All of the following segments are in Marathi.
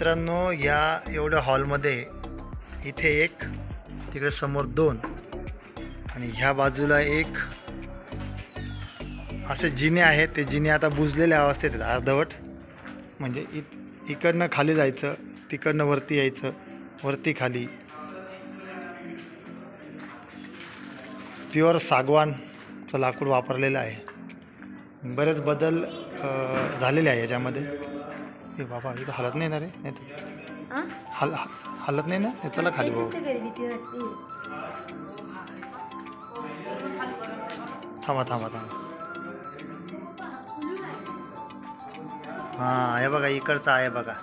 मित्रांनो, या एवढ्या हॉलमध्ये इथे एक, तिकडे समोर दोन आणि ह्या बाजूला एक असे जिने आहेत. ते जिने आता बुजलेल्या अवस्थेत आहेत अर्धवट. म्हणजे इकडनं खाली जायचं, तिकडनं वरती यायचं, वरती खाली. प्युअर सागवानचं लाकूड वापरलेलं आहे. बरेच बदल झालेले आहे याच्यामध्ये. हे बाबा इथं हलत नाही ना रे? नाही तर हलत नाही ना? चला खाली भाऊ. थांबा थांबा थांबा. हां, हे बघा इकडचा आहे बघा.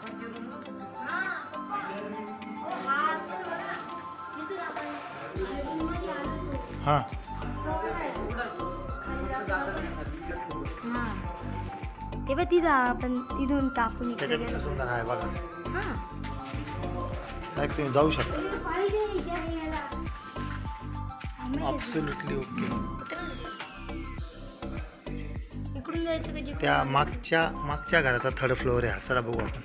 हां ते बघ तिथं आपण इथून टाकून त्याच्यापेक्षा सुंदर आहे बघा. डायरेक्ट तुम्ही जाऊ शकता. Absolutely okay. इकडून जायचं का? त्या मागच्या घराचा थर्ड फ्लोअर आहे. चला बघू आपण.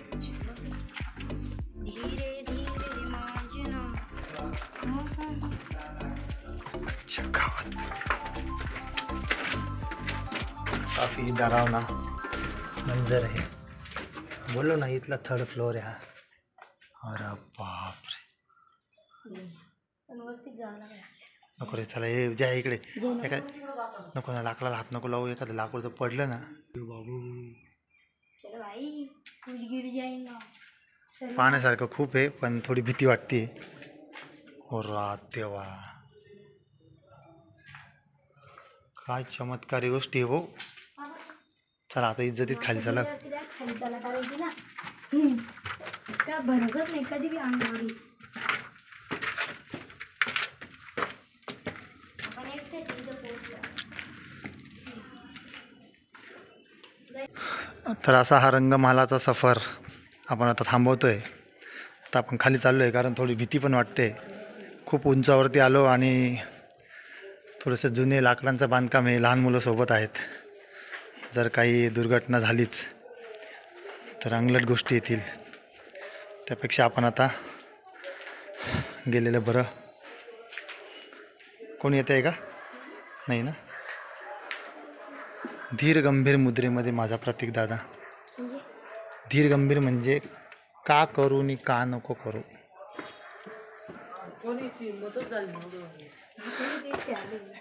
काफी डरावना मंजर आहे. बोलो ना, इथला थर्ड फ्लोअर आहे हा. अरे बापरे. नको रे, चला हे ज्या इकडे नको ना, लाकडाला हात नको लावू. एखादं लाकूड जर पडलं ना बाबू. पाहण्यासारखं खूप आहे पण थोडी भीती वाटते. हो रात तेव्हा काय चमत्कारी गोष्टी आहे भाऊ. चला आता इज्जतीत खाली चला. भरोसाच नाही कधी बी अंगावर. तर असा हा रंगमहालाचा सफर आपण आता थांबवतोय. आता आपण खाली चाललो आहे कारण थोडी भीती पण वाटते. खूप उंचावरती आलो आणि थोडंसं जुने लाकडांचं बांधकाम आहे. लहान मुलं सोबत आहेत. जर काही दुर्घटना झालीच तर अंगलट गोष्टी येतील. त्यापेक्षा आपण आता गेलेलं बरं. कोणी येतं आहे का? नाही ना. धीर गंभीर मुद्रेमध्ये माझा प्रतीक दादा. धीर गंभीर म्हणजे का करू आणि का नको करू.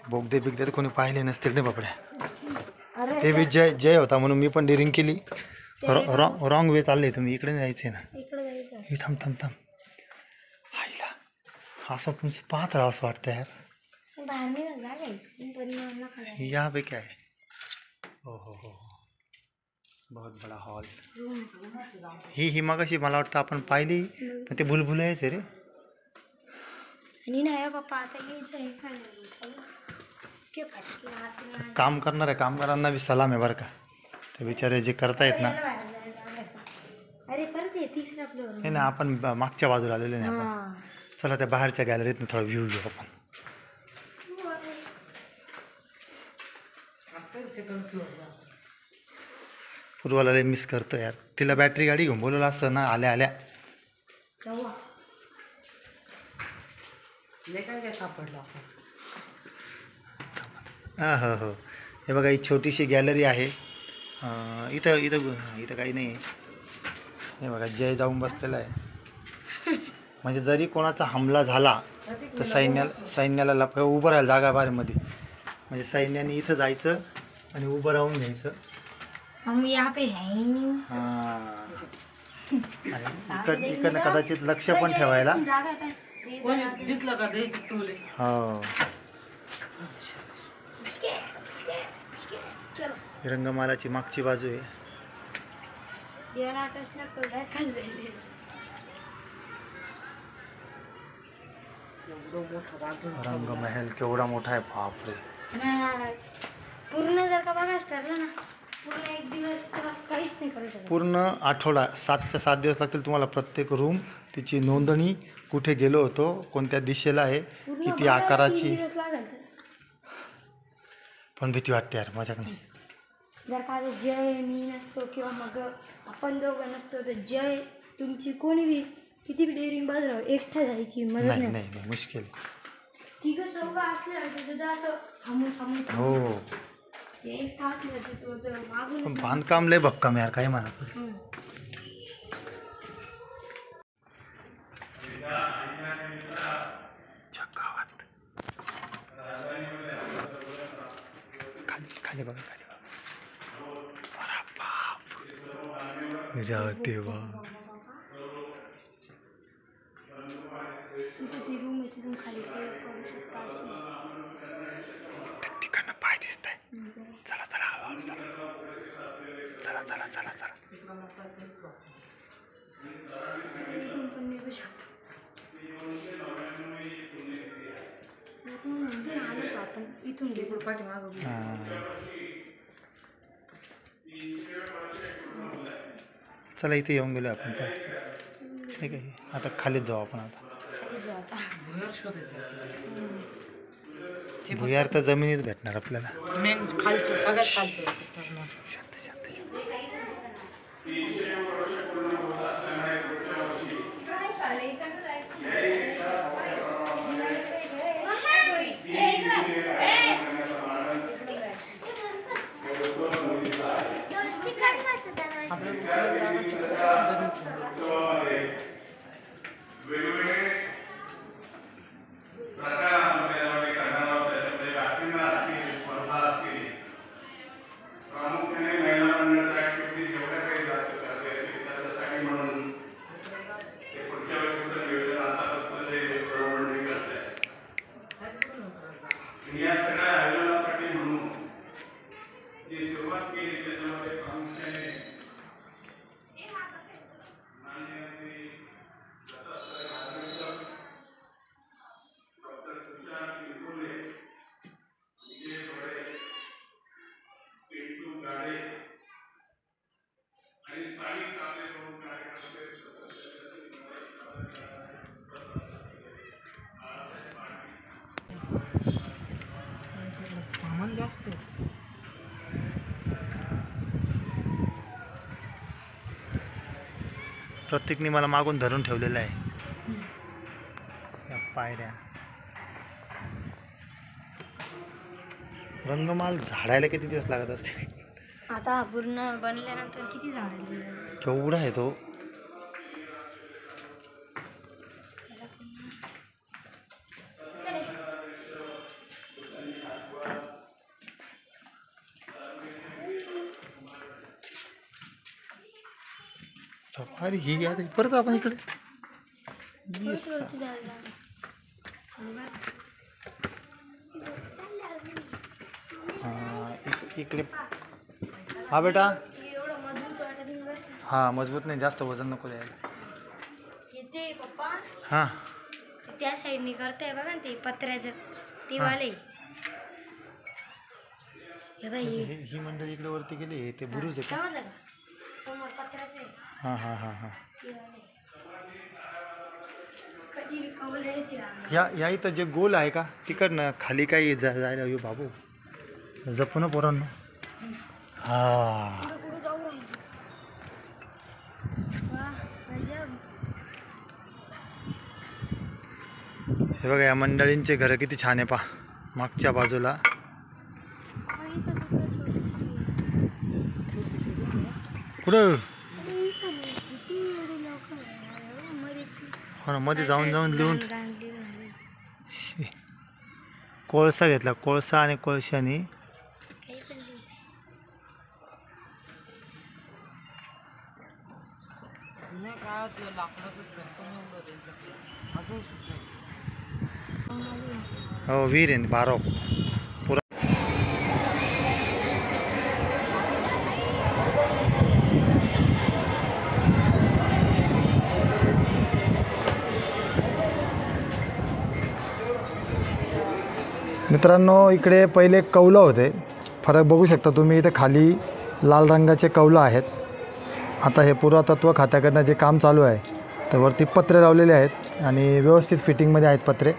बोगदे बिगदे तर कोणी पाहिले नसतील नाही बापड्या. ते बी जय होता म्हणून मी पण डेअरिंग केली. रॉंग वे चालले तुम्ही. इकडे जायचंय ना. हे थांब थांब थांब. आईला असं पण पाहत राहावं असं वाटतं यार. यहाँ पे क्या है? हो हो हो, बहुत बड़ा हॉल. ही मगाशी मला वाटतं आपण पाहिली पण ते भुलभुलैयाच आहे रे. काम करणाऱ्या कामगारांना बी सलाम आहे बरं का. ते बिचारे जे करतायत ना. नाही ना, आपण मागच्या बाजूला आलेलो नाही आपण. चला त्या बाहेरच्या गॅलरीतनं थोडा व्ह्यू घेऊ आपण. पूर्वाला लय मिस करतो यार. तिला बॅटरी गाडी घेऊन बोलवलं असतं ना आल्या आल्या. हां हो हो. हे बघा ही छोटीशी गॅलरी आहे. इथं इथं इथं काही नाही. हे बघा जय जाऊन बसलेला आहे. म्हणजे जरी कोणाचा हमला झाला तर सैन्याला उभं राहायला जागा बाहेरमध्ये. म्हणजे सैन्याने इथं जायचं आणि उभं राहून घ्यायचं. इकडनं कदाचित लक्ष पण ठेवायला. हो, रंगमालाची मागची बाजू आहे. रंगमहल केवढा मोठा आहे बापरे. पूर्ण जर का बघायचं ठरलं ना, पूर्ण एक दिवस काहीच नाही करायचं. पूर्ण आठवडा 7च्या 7 दिवस लागतील तुम्हाला. प्रत्येक रूम तिची नोंदणी, कुठे गेलो होतो, कोणत्या दिशेला आहे, किती आकाराची. पण भीती वाटते यार माझ्याकडे. जर का जय मी नसतो किंवा मग आपण दोघं नसतो तर जय तुमची कोणी बी किती बी डेअरिंग बाजराव एकटा जायची मदत नाही नाही. नाही नाही मुश्किल. तिघं चौघं असल्यावरती सुद्धा असं थांबून हो ते एकटा असल्यावरती तो तर मागून पण बांधकाम लय भक्कम यार, काही म्हणा थोडी. गावात खाली खाली बघा, खाली बघा. अरे बाप, देवा. ती रूम आहे तिथून खाली काही करू शकता अशी. तिकडनं पाय दिसत आहे. चला चला हळूहळू चला चला चला चला चला. इथून पण निघू शकतो. इथून म्हणजे आलो आपण इथून गेलो पाठीमागं. चला इथे येऊन गेलो आपण. चला ठीक आहे, आता खालीच जाऊ आपण. आता खाली जाऊ आता. भुयार तर जमिनीत भेटणार आपल्याला. खालचे सगळ्यात खालचे. शांत शांत शांत. सामान जास्त. प्रत्येकने मला मागून धरून ठेवलेलं आहे. या पायऱ्या रंगमाल झाडायला किती दिवस लागत असते. आता पूर्ण बनल्यानंतर किती झाड केवढा आहे तो. अरे ही आता परत आपण इकडे इकडे. हा बेटा. एवढं मजबूत वाटत नाही बरं. हा मजबूत नाही, जास्त वजन नको द्यायला. येते पप्पा हां त्या साईडने करताय बघा ना ते पत्र्याचं ते वाले. हे बाई ही मंडळी इकडे वरती गेली. ते बुरुज आहे का? समजलं का समोर पत्र्याचं आहे हां हां हां हां. ते वाले. कधी विकवले ते राहणार. या इथं जे गोल आहे का तिकडनं खाली काही जायला येऊ बाबू. जपू ना पोरांनो. हा कुठं जाऊ राहिलो. वाह, गजब. हे बघा या मंडळींचे घरं किती छान आहे. पा मागच्या बाजूला कुठं. हो ना, मध्ये जाऊन जाऊन लिहून कोळसा घेतला. कोळसा आणि कोळशाने हो वीर आहे बारो. मित्रांनो इकडे पहिले कौलं होते. फरक बघू शकता तुम्ही. इथे खाली लाल रंगाचे कौलं आहेत. आता हे पुरातत्व खात्याकडनं जे काम चालू आहे तर वरती पत्रे लावलेले आहेत आणि व्यवस्थित फिटिंगमध्ये आहेत पत्रे.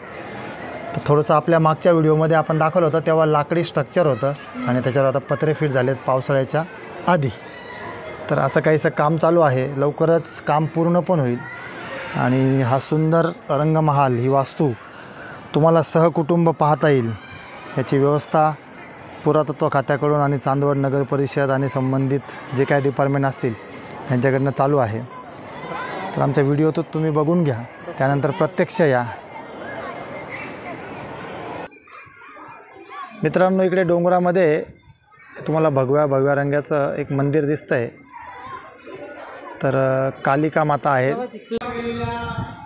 तर थोडंसं आपल्या मागच्या व्हिडिओमध्ये आपण दाखवलं होतं तेव्हा लाकडी स्ट्रक्चर होतं आणि त्याच्यावर आता पत्रे फिट झालेत पावसाळ्याच्या आधी. तर असं काहीसं काम चालू आहे. लवकरच काम पूर्ण पण होईल आणि हा सुंदर रंगमहाल ही वास्तू तुम्हाला सहकुटुंब पाहता येईल. याची व्यवस्था पुरातत्व खात्याकडून आणि चांदवड नगर परिषद आणि संबंधित जे काय डिपार्टमेंट असतील त्यांच्याकडनं चालू आहे. तर आमच्या व्हिडिओ तुम्ही बघून घ्या, त्यानंतर प्रत्यक्ष या. मित्रांनो, इकडे डोंगरामध्ये तुम्हाला भगव्या रंगाचं एक मंदिर दिसतं आहे. तर कालिका माता आहे.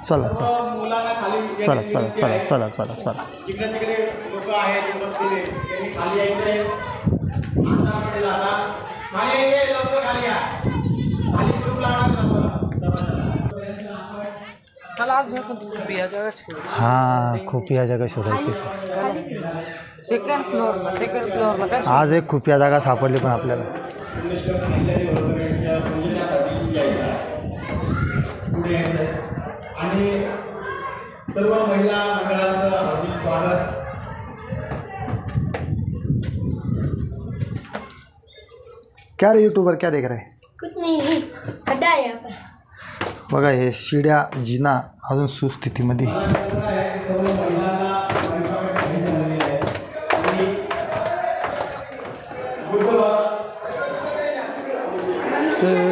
चला चला चला चला चला चला चला चला. हां, खुफिया जागा शोधायची. सेकंड फ्लोअरला काय आज एक खुफिया जागा सापडली पण आपल्याला. आणि सर्व महिला मंडळाचं हार्दिक स्वागत. क्या रे यूट्यूबर, क्या देख रहे हैं? कुछ नहीं, खड्डा है यहाँ पर. बघा हे शिड्या जिना अजून सुस्थितीमध्ये.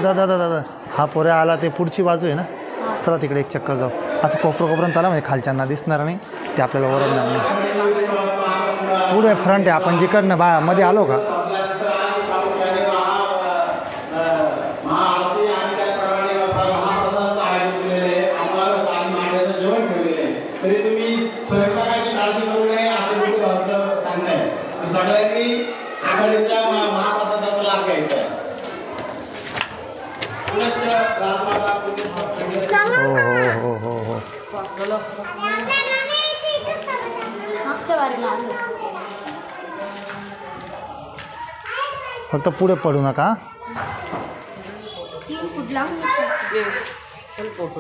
दादा दादा दादा हा पोऱ्या आला ते पुढची बाजू आहे ना. चला तिकडे एक चक्कर जाऊ. असं कोपरं चाला म्हणजे खालच्यांना दिसणार नाही, ते आपल्याला ओरडणार नाही. पुढे फ्रंट आहे. आपण जिकडनं मध्ये आलो का तरी तुम्ही स्वयंपाकाची काळजी करू नये असं मी सांगताय. सगळ्यांनी आघाडीच्या महाप्रसादाचा लाभ घ्यायचा आहे. हो हो हो हो. मागच्या वारीला आलो. फक्त पुढे पडू नका. 3 फूट लांब. चल फोटो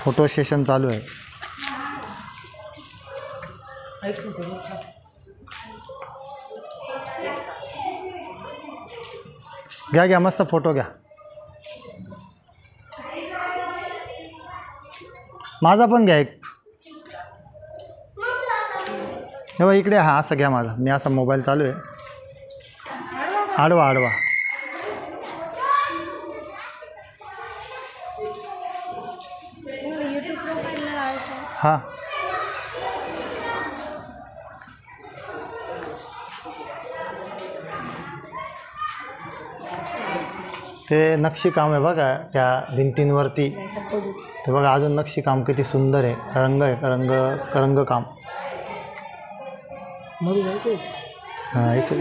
फोटो सेशन चालू आहे. घ्या घ्या, मस्त फोटो घ्या. माझा पण घ्या एक. हे बघा इकडे. हा असं घ्या माझा. मी असा मोबाईल चालू आहे. आडवा आडवा. यूट्यूब प्रोफाईलला लावायचं. हां ते नक्षीकाम आहे बघा त्या भिंतींवरती. ते बघा अजून नक्षीकाम किती सुंदर आहे. रंग आहे, रंगकाम. हां इथं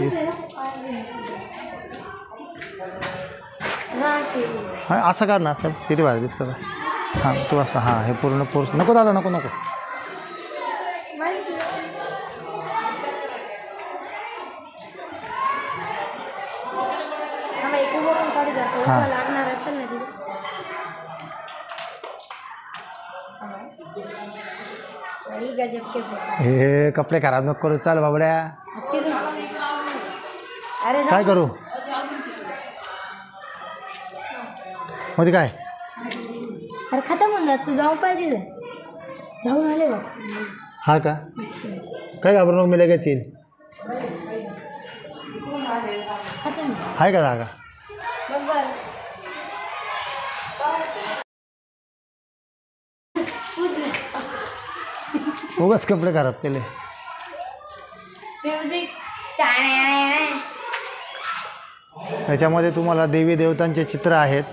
हां असं काढ ना. असं किती भारी दिसतं का. हां तू असं. हां हे पूर्ण नको दादा, नको नको. हां लागणार असेल ना तिथे. गजब के हे कपडे खराब नको करू. चाल बाबड्या. अरे काय करू मध्ये काय. अरे खतम होऊन जात. तू जाऊ पाहिजे. जाऊन आले बघ. हा का. काय घाबरू नको, मी लगेच येईल. खतम आहे का जागा. बघ. उगाच कपडे खराब केले. म्युझिक. याच्यामध्ये तुम्हाला देवी देवतांचे चित्र आहेत.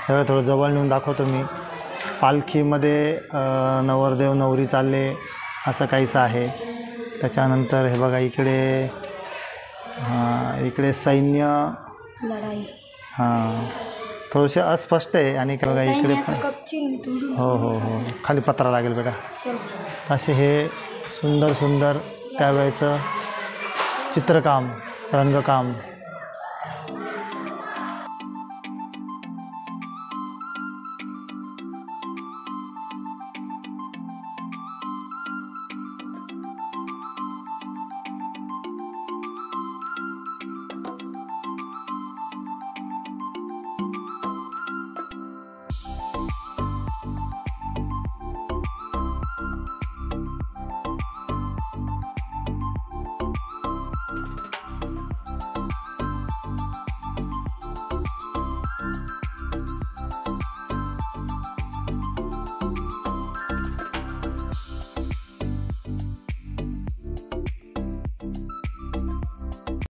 हे थोडं जवळ नेऊन दाखवतो मी. पालखीमध्ये नवरदेव नवरी चालले असं काहीसं आहे. त्याच्यानंतर हे बघा इकडे. इकडे सैन्य. लढाई. हां थोडेसे अस्पष्ट आहे. आणि बघा इकडे पण. हो हो हो खाली पत्रा लागेल बेटा. असे हे सुंदर सुंदर त्यावेळेचं चित्रकाम, रंगकाम